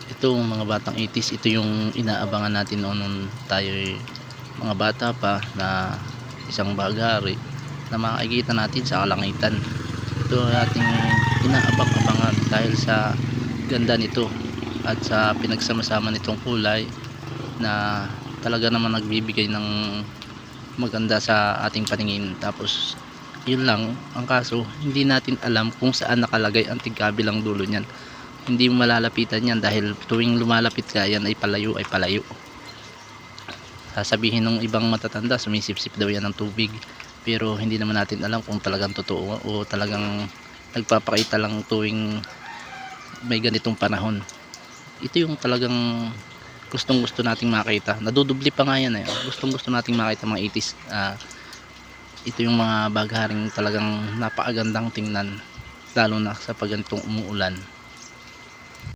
Ito mga batang itis, ito yung inaabangan natin noon nung tayo mga bata pa, na isang bagari na makikita natin sa kalangitan. Ito ating inaabang-abangan dahil sa ganda nito at sa pinagsama-sama nitong kulay na talaga naman nagbibigay ng maganda sa ating paningin. Tapos yun lang ang kaso, hindi natin alam kung saan nakalagay ang tigkabilang dulo niyan. Hindi mo malalapitan yan dahil tuwing lumalapit ka yan ay palayo sasabihin ng ibang matatanda sumisipsip daw yan ng tubig, pero hindi naman natin alam kung talagang totoo o talagang nagpapakita lang tuwing may ganitong panahon. Ito yung talagang gustong gusto nating makita, nadudubli pa nga yan gustong gusto nating makita mga itis. Ito yung mga bagharing talagang napakagandang tingnan, lalo na sa pag ganitong umuulan.